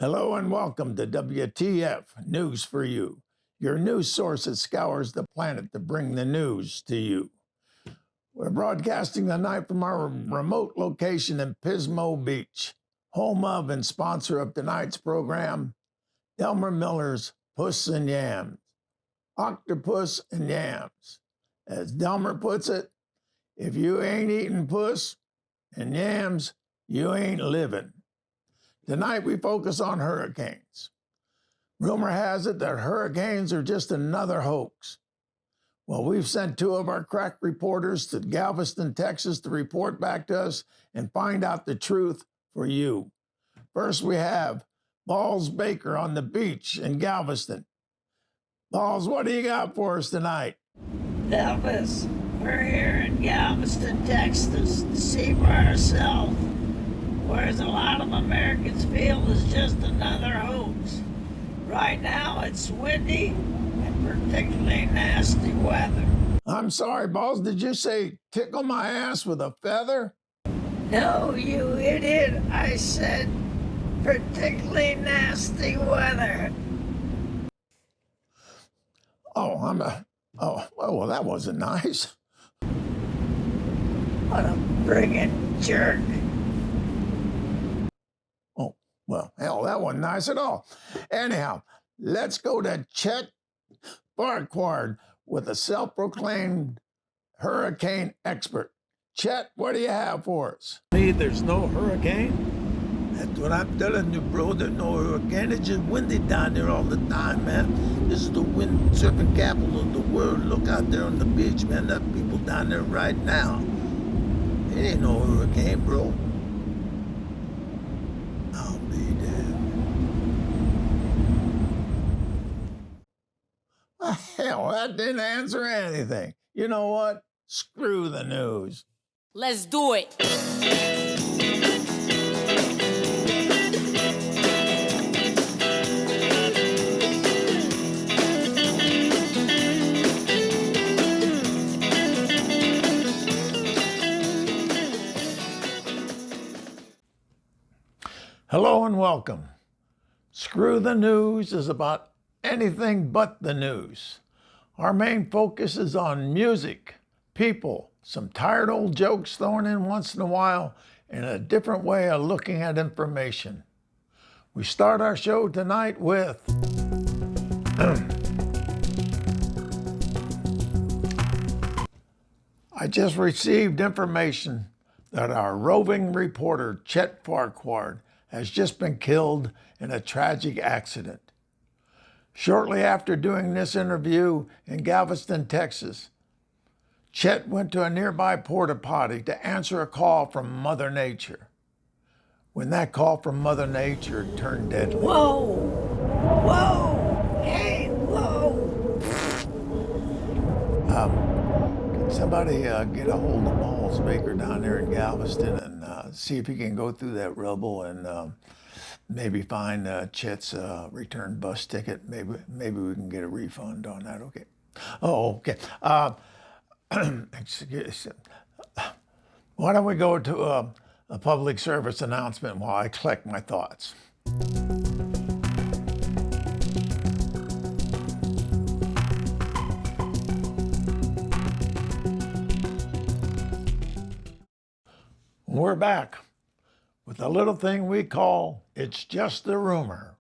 Hello and welcome to WTF News for You, your news source that scours the planet to bring the news to you. We're broadcasting tonight from our remote location in Pismo Beach, home of and sponsor of tonight's program, Delmer Miller's Puss and Yams, Octopus and Yams. As Delmer puts it, if you ain't eating puss and yams, you ain't living. Tonight we focus on hurricanes. Rumor has it that hurricanes are just another hoax. Well, we've sent two of our crack reporters to Galveston, Texas to report back to us and find out the truth for you. First, we have Balls Baker on the beach in Galveston. Balls, what do you got for us tonight? Pelvis, we're here in Galveston, Texas to see for ourselves, whereas a lot of Americans feel is just another hoax. Right now it's windy and particularly nasty weather. I'm sorry, Balls, did you say tickle my ass with a feather? No, you idiot, I said particularly nasty weather. Well, that wasn't nice. What a friggin' jerk. Oh, well, hell, that wasn't nice at all. Anyhow, let's go to Chet Farquhar with a self-proclaimed hurricane expert. Chet, what do you have for us? There's no hurricane? That's what I'm telling you, bro. There's no hurricane. It's just windy down there all the time, man. This is the windsurfing capital of the world. Look out there on the beach, man. There are people down there right now. It ain't no hurricane, bro. I'll be damned. Hell, that didn't answer anything. You know what? Screw the news. Let's do it. Hello and welcome. Screw the News is about anything but the news. Our main focus is on music, people, some tired old jokes thrown in once in a while, and a different way of looking at information. We start our show tonight with I just received information that our roving reporter Chet Farquhar has just been killed in a tragic accident. Shortly after doing this interview in Galveston, Texas, Chet went to a nearby porta potty to answer a call from Mother Nature. When that call from Mother Nature turned deadly. Whoa! Whoa! Hey, whoa! Can somebody get a hold of Balls Baker down there in Galveston and see if he can go through that rubble and maybe find Chet's return bus ticket? Maybe we can get a refund on that. Okay. Oh, okay. Excuse. Why don't we go to a public service announcement while I collect my thoughts? We're back with a little thing we call It's Just a Rumor.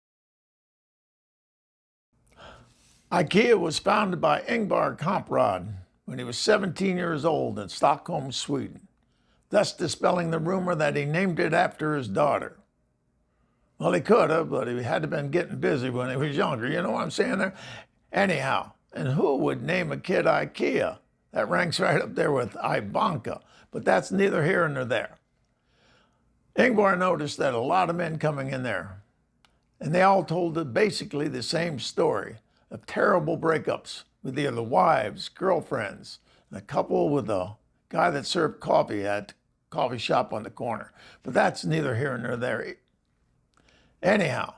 IKEA was founded by Ingvar Kamprad when he was 17 years old in Stockholm, Sweden, thus dispelling the rumor that he named it after his daughter. Well, he could have, but he had to have been getting busy when he was younger. You know what I'm saying there? Anyhow, and who would name a kid IKEA? That ranks right up there with Ivanka, but that's neither here nor there. Ingvar noticed that a lot of men coming in there, and they all told basically the same story of terrible breakups with either wives, girlfriends, and a couple with a guy that served coffee at the coffee shop on the corner. But that's neither here nor there. Anyhow,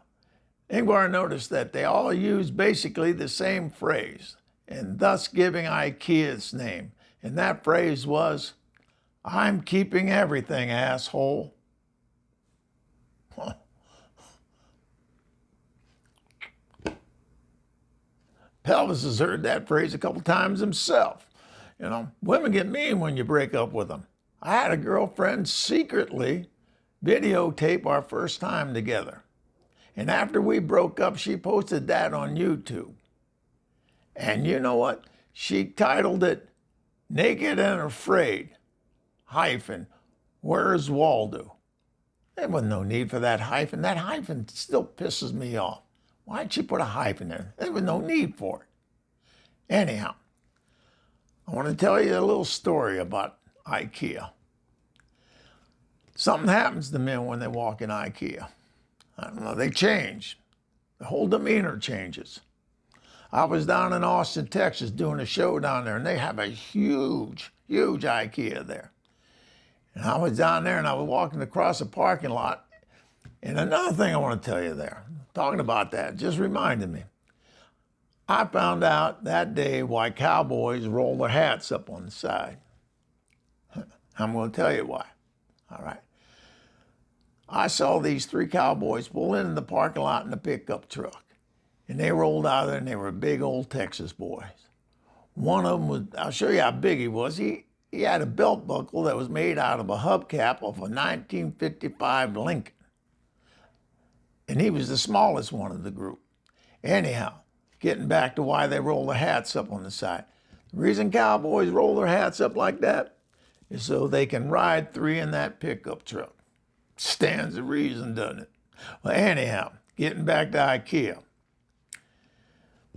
Ingvar noticed that they all used basically the same phrase, and thus giving IKEA its name. And that phrase was, "I'm keeping everything, asshole." Pelvis has heard that phrase a couple times himself. You know, women get mean when you break up with them. I had a girlfriend secretly videotape our first time together. And after we broke up, she posted that on YouTube. And you know what? She titled it Naked and Afraid, hyphen, Where's Waldo? There was no need for that hyphen. That hyphen still pisses me off. Why'd she put a hyphen there? There was no need for it. Anyhow, I want to tell you a little story about IKEA. Something happens to men when they walk in IKEA. I don't know, they change. The whole demeanor changes. I was down in Austin, Texas doing a show down there, and they have a huge, huge IKEA there. And I was down there and I was walking across the parking lot. And another thing I want to tell you there, talking about that, just reminded me. I found out that day why cowboys roll their hats up on the side. I'm going to tell you why. All right. I saw these three cowboys pull in the parking lot in a pickup truck. And they rolled out of there and they were big old Texas boys. One of them was, I'll show you how big he was. He had a belt buckle that was made out of a hubcap of a 1955 Lincoln. And he was the smallest one of the group. Anyhow, getting back to why they roll their hats up on the side. The reason cowboys roll their hats up like that is so they can ride three in that pickup truck. Stands to reason, doesn't it? Well, anyhow, getting back to IKEA.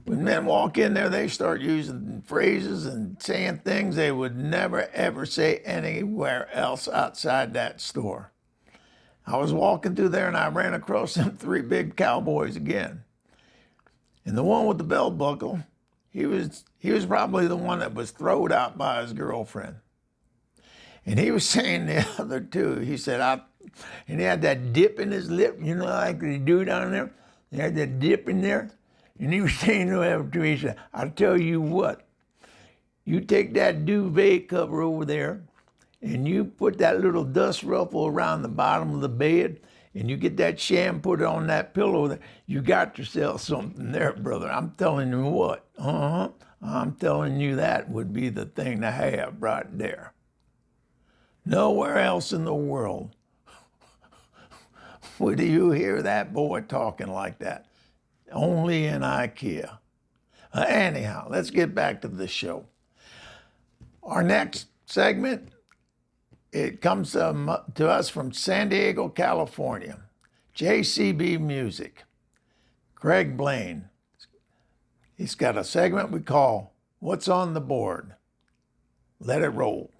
When men walk in there, they start using phrases and saying things they would never, ever say anywhere else outside that store. I was walking through there and I ran across them three big cowboys again. And the one with the belt buckle, he was probably the one that was thrown out by his girlfriend. And he was saying the other two, he said, and he had that dip in his lip, you know, like they do down there. He had that dip in there. And he was saying to me, he said, I'll tell you what, you take that duvet cover over there and you put that little dust ruffle around the bottom of the bed and you get that sham put on that pillow there, you got yourself something there, brother. I'm telling you what, I'm telling you that would be the thing to have right there. Nowhere else in the world would you hear that boy talking like that. Only in IKEA. Anyhow, let's get back to the show. Our next segment, it comes to us from San Diego, California. JCB Music. Greg Blaine. He's got a segment we call What's on the Board? Let it roll.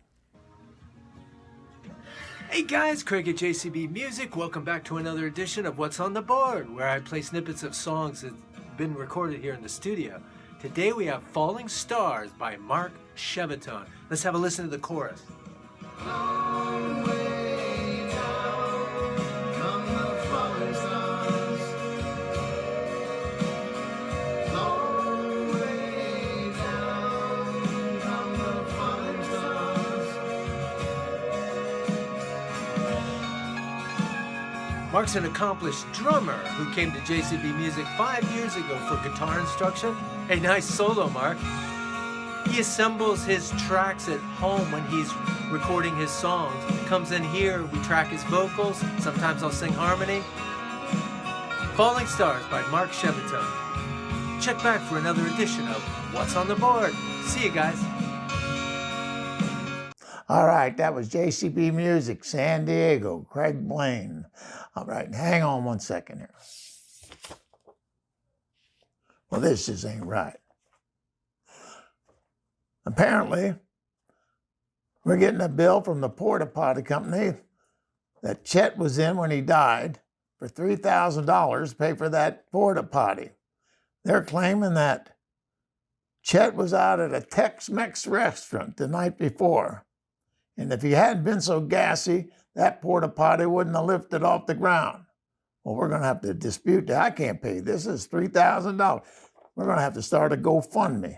Hey guys, Craig at JCB Music. Welcome back to another edition of What's on the Board, where I play snippets of songs that have been recorded here in the studio. Today we have Falling Stars by Mark Chevaton. Let's have a listen to the chorus. Long way down come the falling stars. Long way down come the falling stars. Mark's an accomplished drummer who came to JCB Music 5 years ago for guitar instruction. Hey, nice solo, Mark. He assembles his tracks at home when he's recording his songs. Comes in here, we track his vocals. Sometimes I'll sing harmony. Falling Stars by Mark Chevaton. Check back for another edition of What's on the Board. See you guys. All right, that was JCB Music, San Diego, Craig Blaine. All right, hang on one second here. Well, this just ain't right. Apparently, we're getting a bill from the porta potty company that Chet was in when he died for $3,000 to pay for that porta potty. They're claiming that Chet was out at a Tex-Mex restaurant the night before. And if he hadn't been so gassy, that porta potty wouldn't have lifted off the ground. Well, we're going to have to dispute that. I can't pay this. This is $3,000. We're going to have to start a GoFundMe.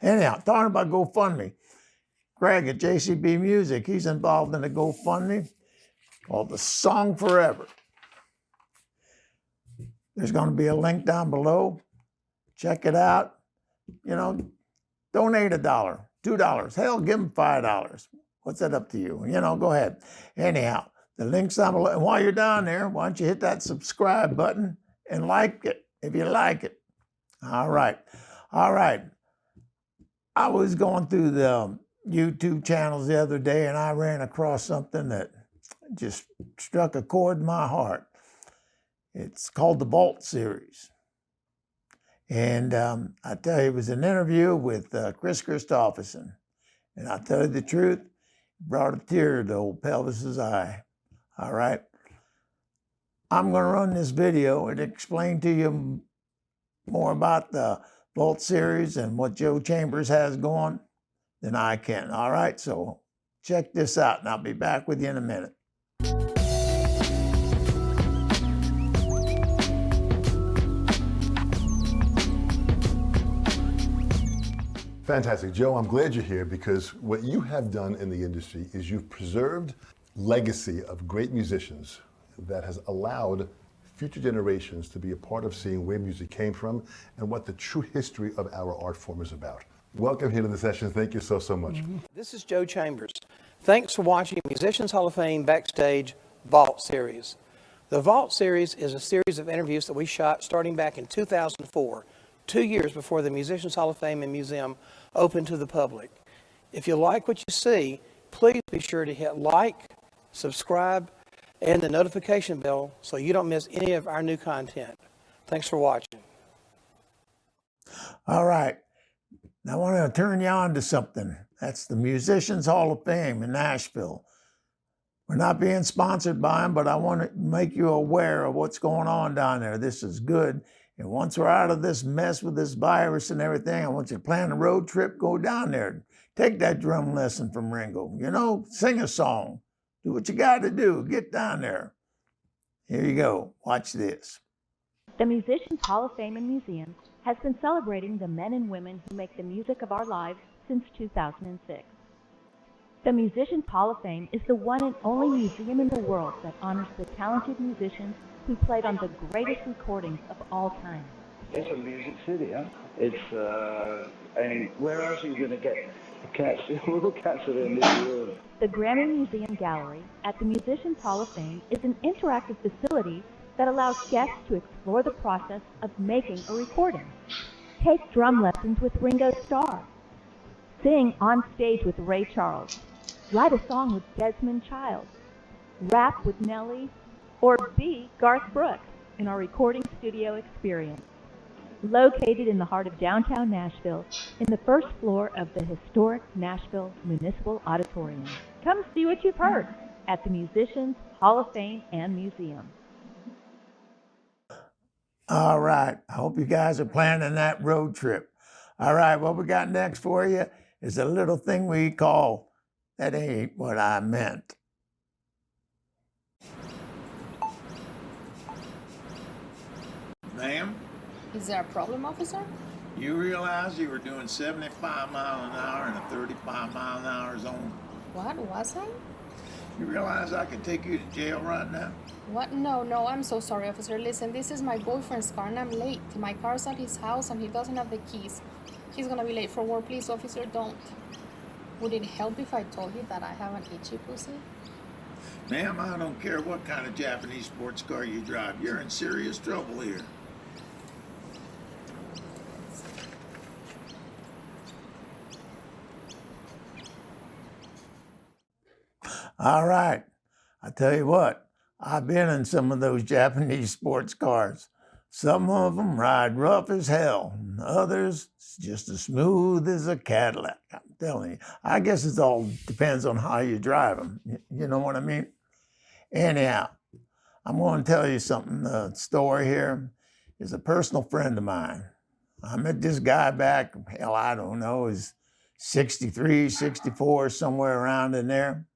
Anyhow, talking about GoFundMe, Greg at JCB Music, he's involved in a GoFundMe called The Song Forever. There's going to be a link down below. Check it out. You know, donate $1, $2. Hell, give them $5. What's that up to you? You know, go ahead. Anyhow, the link's down below. And while you're down there, why don't you hit that subscribe button and like it if you like it. All right. All right. I was going through the YouTube channels the other day and I ran across something that just struck a chord in my heart. It's called the Vault series. And I tell you, it was an interview with Chris Christopherson. And I'll tell you the truth, it brought a tear to old Pelvis's eye. All right. I'm going to run this video and explain to you more about the Vault series and what Joe Chambers has going than I can. All right. So check this out and I'll be back with you in a minute. Fantastic. Joe, I'm glad you're here because what you have done in the industry is you've preserved legacy of great musicians that has allowed future generations to be a part of seeing where music came from and what the true history of our art form is about. Welcome here to the session. Thank you so much. This is Joe Chambers. Thanks for watching Musicians Hall of Fame Backstage Vault Series. The Vault Series is a series of interviews that we shot starting back in 2004, 2 years before the Musicians Hall of Fame and Museum opened to the public. If you like what you see, please be sure to hit like, subscribe, and the notification bell so you don't miss any of our new content. Thanks for watching. All right. Now I want to turn you on to something. That's the Musicians Hall of Fame in Nashville. We're not being sponsored by them, but I want to make you aware of what's going on down there. This is good. And once we're out of this mess with this virus and everything, I want you to plan a road trip, go down there. Take that drum lesson from Ringo. You know, sing a song. Do what you got to do. Get down there. Here you go. Watch this. The Musicians Hall of Fame and Museum has been celebrating the men and women who make the music of our lives since 2006. The Musicians Hall of Fame is the one and only museum in the world that honors the talented musicians who played on the greatest recordings of all time. It's a music city, huh? It's, I mean, where else are you going to get cats, little cats that are in this world? The Grammy Museum Gallery at the Musicians Hall of Fame is an interactive facility that allows guests to explore the process of making a recording. Take drum lessons with Ringo Starr. Sing on stage with Ray Charles. Write a song with Desmond Child. Rap with Nelly. Or be Garth Brooks in our recording studio experience. Located in the heart of downtown Nashville, in the first floor of the historic Nashville Municipal Auditorium. Come see what you've heard at the Musicians Hall of Fame and Museum. All right. I hope you guys are planning that road trip. All right. What we got next for you is a little thing we call That Ain't What I Meant. Ma'am, Is there a problem, officer? you realize you were doing 75 miles an hour in a 35 mile an hour zone? What was I? You realize I could take you to jail right now? What? No, I'm so sorry, officer. Listen, this is my boyfriend's car and I'm late. My car's at his house and he doesn't have the keys. He's gonna be late for work. Please, officer, don't. Would it help if I told you that I have an itchy pussy? Ma'am, I don't care what kind of Japanese sports car you drive. You're in serious trouble here. All right. I tell you what, I've been in some of those Japanese sports cars. Some of them ride rough as hell. Others just as smooth as a Cadillac. I'm telling you. I guess it all depends on how you drive them. You know what I mean? Anyhow, I'm going to tell you something. The story here is a personal friend of mine. I met this guy back, hell, I don't know, he's 63, 64, somewhere around in there.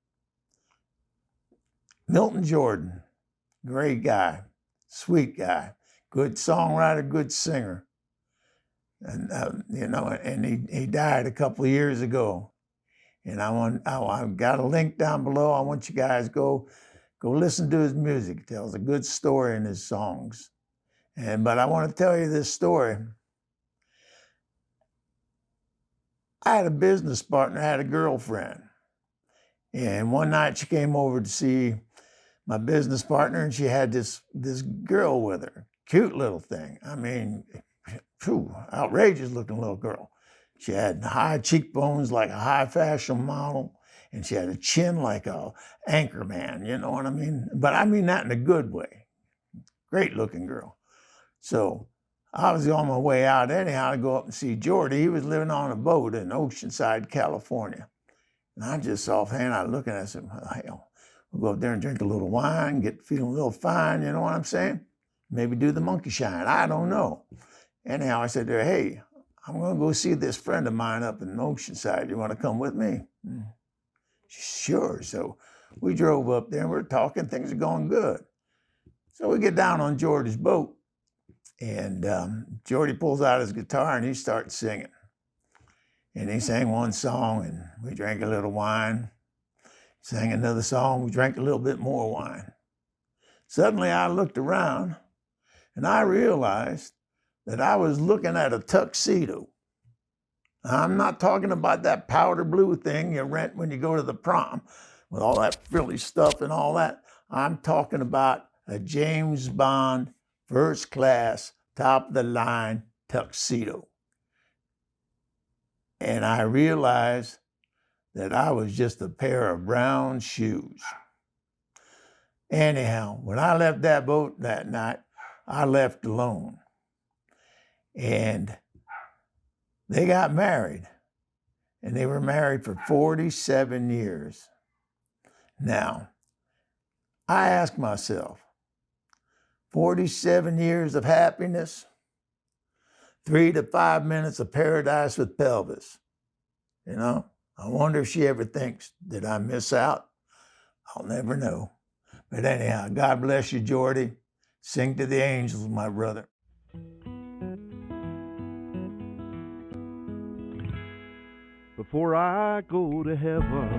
Milton Jordan, great guy, sweet guy, good songwriter, good singer. And, and he died a couple of years ago. And I've got a link down below. I want you guys go listen to his music. He tells a good story in his songs. But I want to tell you this story I had a business partner, had a girlfriend. And one night she came over to see my business partner, and she had this girl with her. Cute little thing. I mean, phew, outrageous looking little girl. She had high cheekbones like a high fashion model, and she had a chin like a anchor man, you know what I mean? But I mean that in a good way. Great looking girl. So I was on my way out anyhow to go up and see Jordy. He was living on a boat in Oceanside, California. And I just offhand, I look and I said, well, hell, we'll go up there and drink a little wine, get feeling a little fine, you know what I'm saying? Maybe do the monkey shine, I don't know. Anyhow, I said to her, hey, I'm gonna go see this friend of mine up in Oceanside. You wanna come with me? Sure. So we drove up there and we're talking, things are going good. So we get down on Jordy's boat, and Jordy pulls out his guitar and he starts singing. And he sang one song and we drank a little wine. Sang another song, we drank a little bit more wine. Suddenly I looked around and I realized that I was looking at a tuxedo. I'm not talking about that powder blue thing you rent when you go to the prom with all that frilly stuff and all that. I'm talking about a James Bond first class, top of the line tuxedo. And I realized that I was just a pair of brown shoes. Anyhow, when I left that boat that night, I left alone. And they got married. And they were married for 47 years. Now, I ask myself, 47 years of happiness, 3 to 5 minutes of paradise with Pelvis. You know, I wonder if she ever thinks, did I miss out? I'll never know. But anyhow, God bless you, Jordy. Sing to the angels, my brother. Before I go to heaven,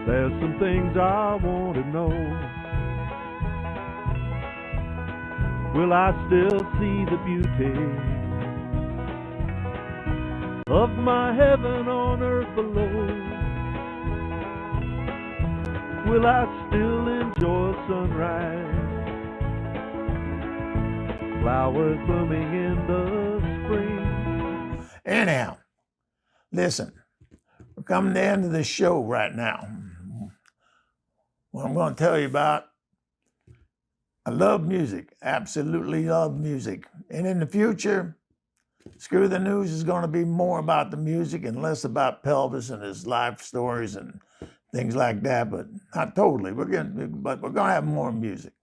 there's some things I want to know. Will I still see the beauty of my heaven on earth below? Will I still enjoy sunrise, flowers blooming in the spring? Anyhow, listen, we're coming to the end of the show right now. What I'm going to tell you about, I love music, absolutely love music. And in the future, Screw the News is going to be more about the music and less about Pelvis and his life stories and things like that, but not totally. We're going to have more music.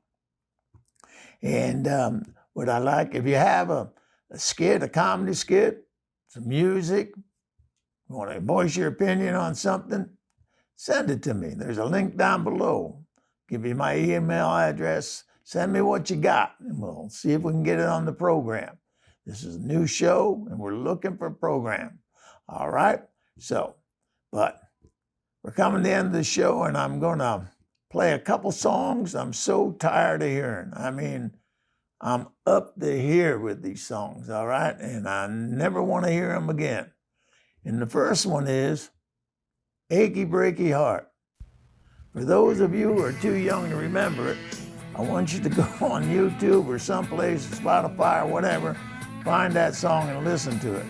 And what I like, if you have a skit, a comedy skit, some music, you want to voice your opinion on something, send it to me. There's a link down below. Give you my email address. Send me what you got, and we'll see if we can get it on the program. This is a new show, and we're looking for a program. All right? So, but we're coming to the end of the show, and I'm going to play a couple songs I'm so tired of hearing. I mean, I'm up to here with these songs, all right? And I never want to hear them again. And the first one is Achy Breaky Heart. For those of you who are too young to remember it, I want you to go on YouTube or someplace, Spotify or whatever, find that song and listen to it.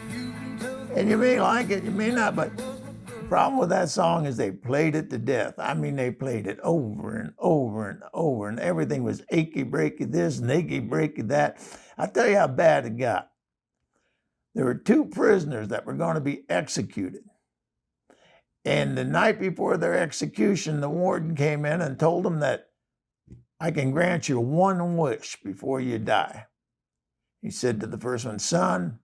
And you may like it, you may not, but the problem with that song is they played it to death. I mean, they played it over and over and over, and everything was achy breaky this and achy breaky that. I'll tell you how bad it got. There were 2 prisoners that were going to be executed. And the night before their execution, the warden came in and told them that I can grant you one wish before you die. He said to the first one, son,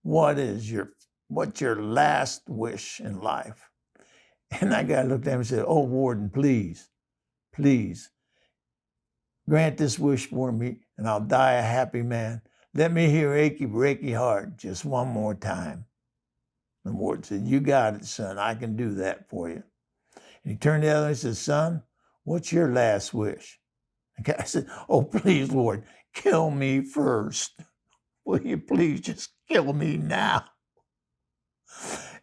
what's your last wish in life? And that guy looked at him and said, oh, warden, please, grant this wish for me and I'll die a happy man. Let me hear Achy Breaky Heart just one more time. The warden said, you got it, son. I can do that for you. And he turned to the other and said, son, what's your last wish? The guy said, oh, please, Lord, kill me first. Will you please just kill me now?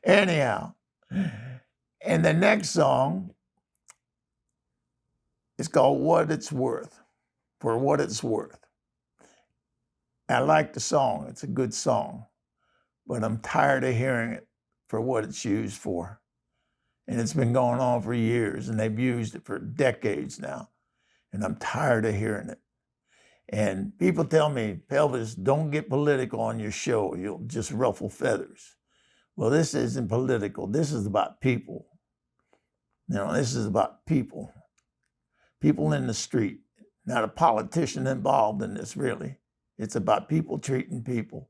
Anyhow, and the next song is called What It's Worth, For What It's Worth. I like the song. It's a good song, but I'm tired of hearing it for what it's used for. And it's been going on for years, and they've used it for decades now. And I'm tired of hearing it. And people tell me, Pelvis, don't get political on your show. You'll just ruffle feathers. Well, this isn't political. This is about people. You know, this is about people. People in the street. Not a politician involved in this, really. It's about people treating people,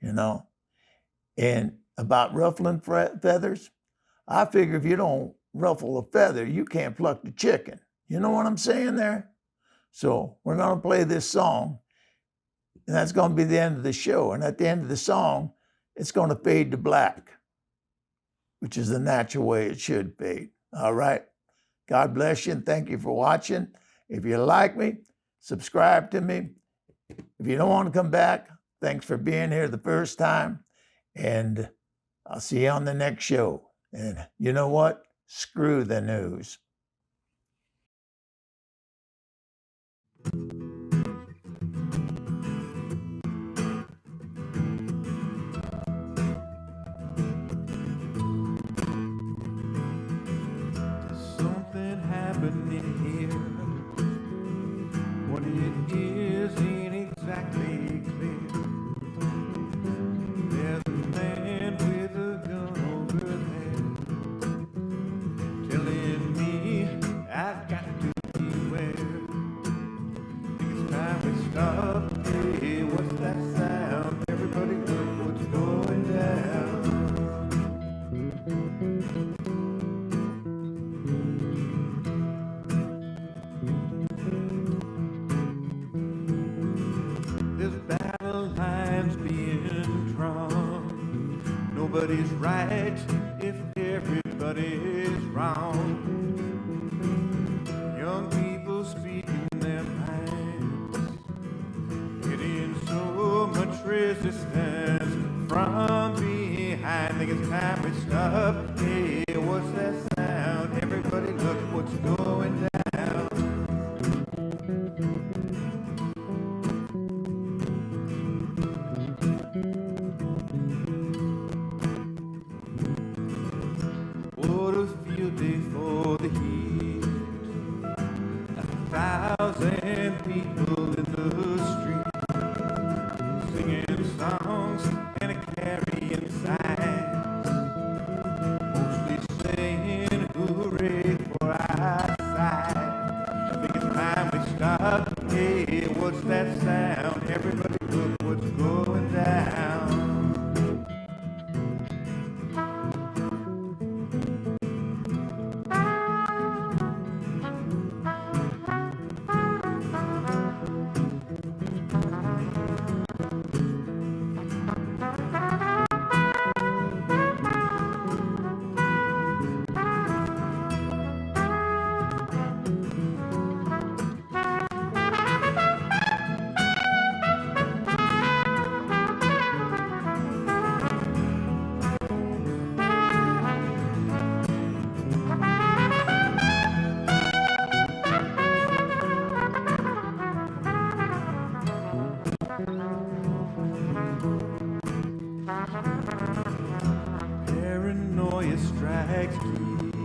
you know. And about ruffling feathers, I figure if you don't ruffle a feather, you can't pluck the chicken. You know what I'm saying there? So we're going to play this song, and that's going to be the end of the show. And at the end of the song, it's going to fade to black, which is the natural way it should fade. All right? God bless you, and thank you for watching. If you like me, subscribe to me. If you don't want to come back, thanks for being here the first time, and I'll see you on the next show. And you know what? Screw the news. Something happening here. What it is ain't exactly clear. There's a man with a gun over there, telling me I've got to beware. It's time we stop. Hey, what's that sound? Everybody look what's going down. There's battle lines being drawn. Nobody's right if everybody's wrong. Young people speaking their minds, getting so much resistance from behind. Think it's time we stop. Hey, what's that sound? Everybody look what's going down. What a field day for the heat. 1,000 people in the street, singing songs and carrying signs, mostly saying hooray for our side. I think it's time we stop. Hey, what's that sound? Everybody look what's going down. Paranoia strikes deep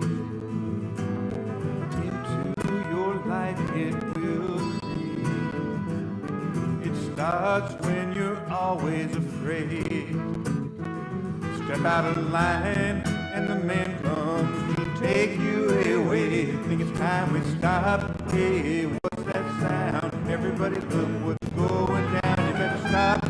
into your life, it will creep. It starts when you're always afraid. Step out of line and the man comes to take you away. Think it's time we stop. Hey, what's that sound? Everybody look what's going down. You better stop.